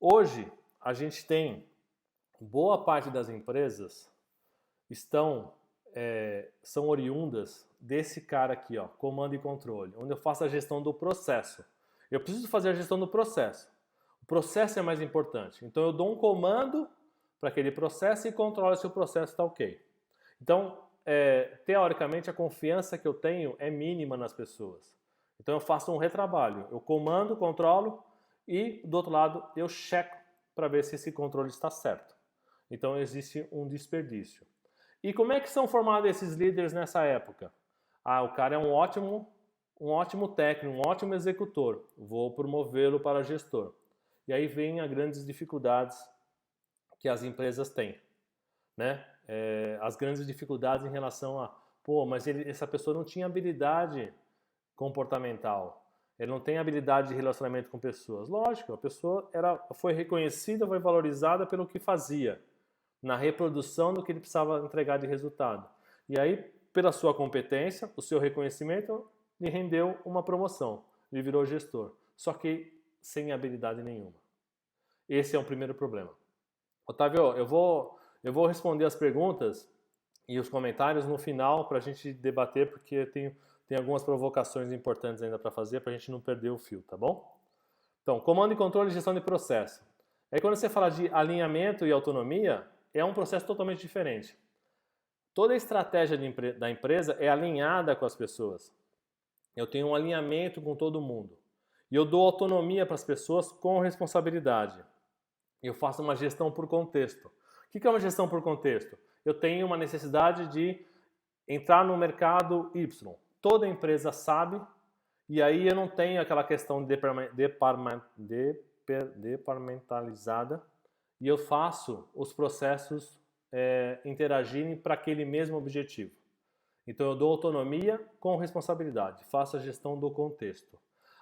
Hoje, a gente tem boa parte das empresas são oriundas desse cara aqui, ó, comando e controle, onde eu faço a gestão do processo. Eu preciso fazer a gestão do processo. O processo é mais importante. Então eu dou um comando para aquele processo e controlo se o processo está ok. Então, teoricamente, a confiança que eu tenho é mínima nas pessoas. Então eu faço um retrabalho. Eu comando, controlo e, do outro lado, eu checo para ver se esse controle está certo. Então existe um desperdício. E como é que são formados esses líderes nessa época? Ah, o cara é um ótimo técnico, um ótimo executor. Vou promovê-lo para gestor. E aí vem as grandes dificuldades que as empresas têm, né? As grandes dificuldades em relação a, mas essa pessoa não tinha habilidade comportamental. Ele não tem habilidade de relacionamento com pessoas. Lógico, a pessoa foi reconhecida, foi valorizada pelo que fazia, na reprodução do que ele precisava entregar de resultado. E aí, pela sua competência, o seu reconhecimento, lhe rendeu uma promoção. Ele virou gestor. Só que sem habilidade nenhuma. Esse é o primeiro problema. Otávio, eu vou responder as perguntas e os comentários no final para a gente debater, porque tem algumas provocações importantes ainda para fazer para a gente não perder o fio, tá bom? Então, comando e controle e gestão de processo. Aí quando você fala de alinhamento e autonomia, é um processo totalmente diferente. Toda a estratégia da empresa é alinhada com as pessoas. Eu tenho um alinhamento com todo mundo. E eu dou autonomia para as pessoas com responsabilidade. Eu faço uma gestão por contexto. O que é uma gestão por contexto? Eu tenho uma necessidade de entrar no mercado Y. Toda empresa sabe, e aí eu não tenho aquela questão departamentalizada, e eu faço os processos interagirem para aquele mesmo objetivo. Então eu dou autonomia com responsabilidade, faço a gestão do contexto.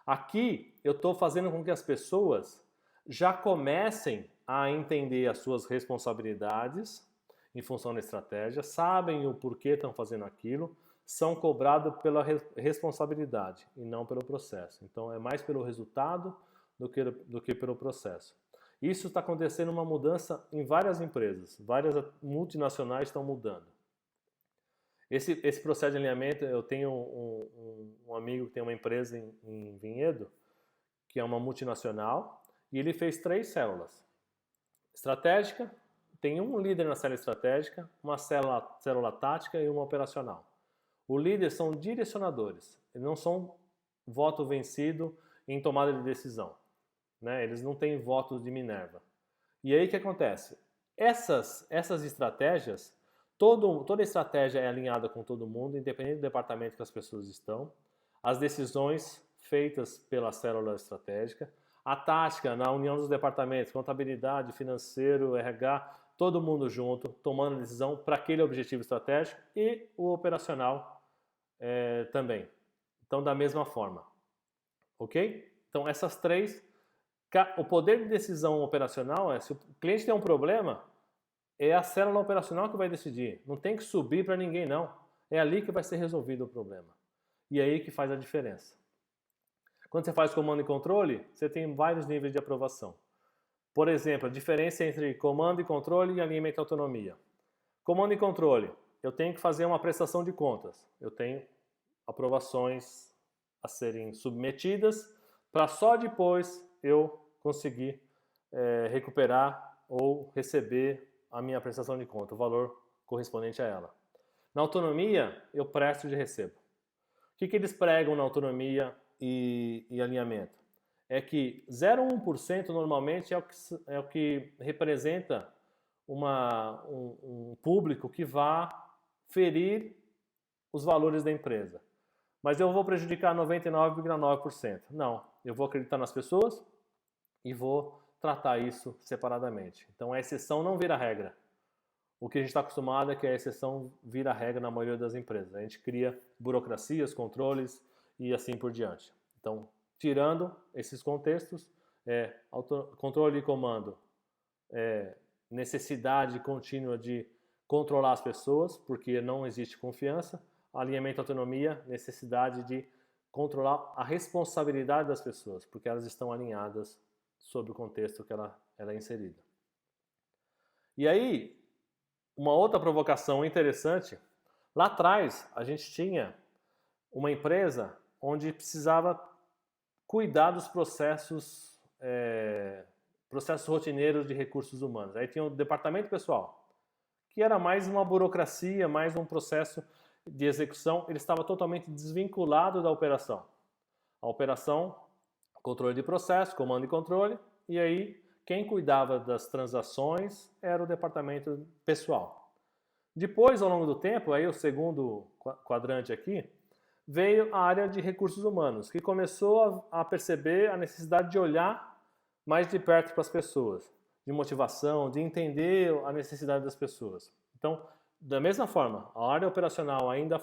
Aqui eu estou fazendo com que as pessoas já comecem a entender as suas responsabilidades em função da estratégia, sabem o porquê estão fazendo aquilo, são cobrados pela responsabilidade e não pelo processo. Então é mais pelo resultado do que pelo processo. Isso está acontecendo uma mudança em várias empresas, várias multinacionais estão mudando. Esse processo de alinhamento, eu tenho um amigo que tem uma empresa em Vinhedo, que é uma multinacional, e ele fez 3 células. Estratégica, tem um líder na célula estratégica, uma célula tática e uma operacional. O líder são direcionadores, eles não são voto vencido em tomada de decisão. Né? Eles não têm votos de Minerva. E aí o que acontece? Essas estratégias, toda estratégia é alinhada com todo mundo, independente do departamento que as pessoas estão. As decisões feitas pela célula estratégica. A tática na união dos departamentos, contabilidade, financeiro, RH, todo mundo junto, tomando decisão para aquele objetivo estratégico, e o operacional também. Então, da mesma forma. Ok? Então, essas 3, o poder de decisão operacional se o cliente tem um problema, é a célula operacional que vai decidir. Não tem que subir para ninguém, não. É ali que vai ser resolvido o problema. E é aí que faz a diferença. Quando você faz comando e controle, você tem vários níveis de aprovação. Por exemplo, a diferença entre comando e controle e alinhamento e autonomia. Comando e controle, eu tenho que fazer uma prestação de contas. Eu tenho aprovações a serem submetidas para só depois eu conseguir recuperar ou receber a minha prestação de conta, o valor correspondente a ela. Na autonomia, eu presto e recebo. O que eles pregam na autonomia e alinhamento? É que 0,1% normalmente é o que representa um público que vá ferir os valores da empresa. Mas eu vou prejudicar 99,9%. Não, eu vou acreditar nas pessoas e vou tratar isso separadamente. Então a exceção não vira regra. O que a gente está acostumado é que a exceção vira regra na maioria das empresas. A gente cria burocracias, controles e assim por diante. Então, tirando esses contextos, controle e comando, necessidade contínua de controlar as pessoas, porque não existe confiança. Alinhamento e autonomia, necessidade de controlar a responsabilidade das pessoas, porque elas estão alinhadas sobre o contexto que ela é inserida. E aí, uma outra provocação interessante, lá atrás a gente tinha uma empresa onde precisava cuidar dos processos rotineiros de recursos humanos. Aí tinha o departamento pessoal, que era mais uma burocracia, mais um processo de execução, ele estava totalmente desvinculado da operação. A operação, controle de processo, comando e controle, e aí quem cuidava das transações era o departamento pessoal. Depois, ao longo do tempo, aí o segundo quadrante aqui, veio a área de recursos humanos, que começou a perceber a necessidade de olhar mais de perto para as pessoas, de motivação, de entender a necessidade das pessoas. Então, da mesma forma, a área operacional ainda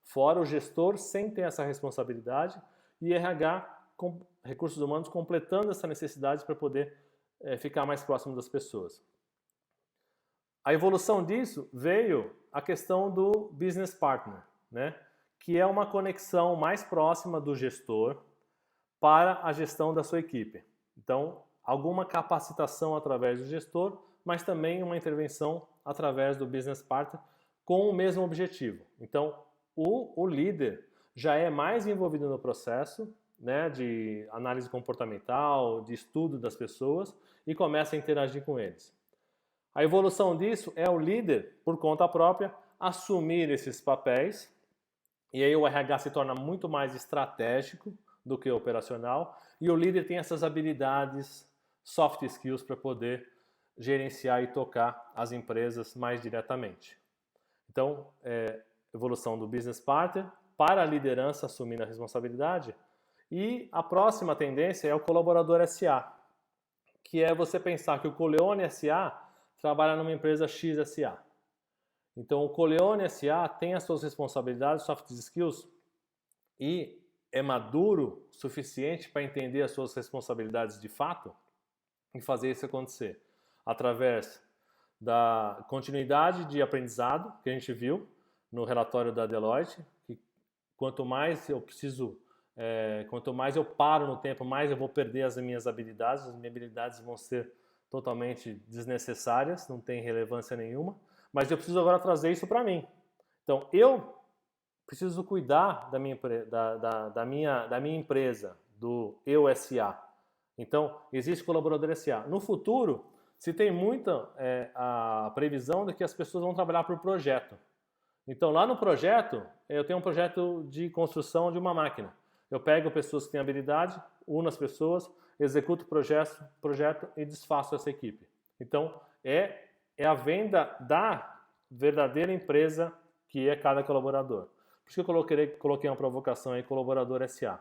fora o gestor sem ter essa responsabilidade e RH, recursos humanos, completando essa necessidade para poder ficar mais próximo das pessoas. A evolução disso veio a questão do business partner, né? Que é uma conexão mais próxima do gestor para a gestão da sua equipe. Então, alguma capacitação através do gestor, mas também uma intervenção através do business partner com o mesmo objetivo. Então, o líder já é mais envolvido no processo, né, de análise comportamental, de estudo das pessoas e começa a interagir com eles. A evolução disso é o líder, por conta própria, assumir esses papéis e aí o RH se torna muito mais estratégico do que operacional e o líder tem essas habilidades, soft skills para poder gerenciar e tocar as empresas mais diretamente. Então, evolução do business partner para a liderança assumindo a responsabilidade. E a próxima tendência é o colaborador SA, que é você pensar que o Coleone SA trabalha numa empresa XSA. Então, o Coleone SA tem as suas responsabilidades, soft skills, e é maduro o suficiente para entender as suas responsabilidades de fato e fazer isso acontecer através da continuidade de aprendizado que a gente viu no relatório da Deloitte, que quanto mais eu paro no tempo, mais eu vou perder as minhas habilidades vão ser totalmente desnecessárias, não tem relevância nenhuma, mas eu preciso agora trazer isso para mim. Então, eu preciso cuidar da minha empresa, do eu SA. Então, existe colaborador SA. No futuro, se tem muita a previsão de que as pessoas vão trabalhar por projeto. Então, lá no projeto, eu tenho um projeto de construção de uma máquina. Eu pego pessoas que têm habilidade, uno as pessoas, executo o projeto e desfaço essa equipe. Então, é a venda da verdadeira empresa que é cada colaborador. Por isso que eu coloquei uma provocação aí, colaborador SA.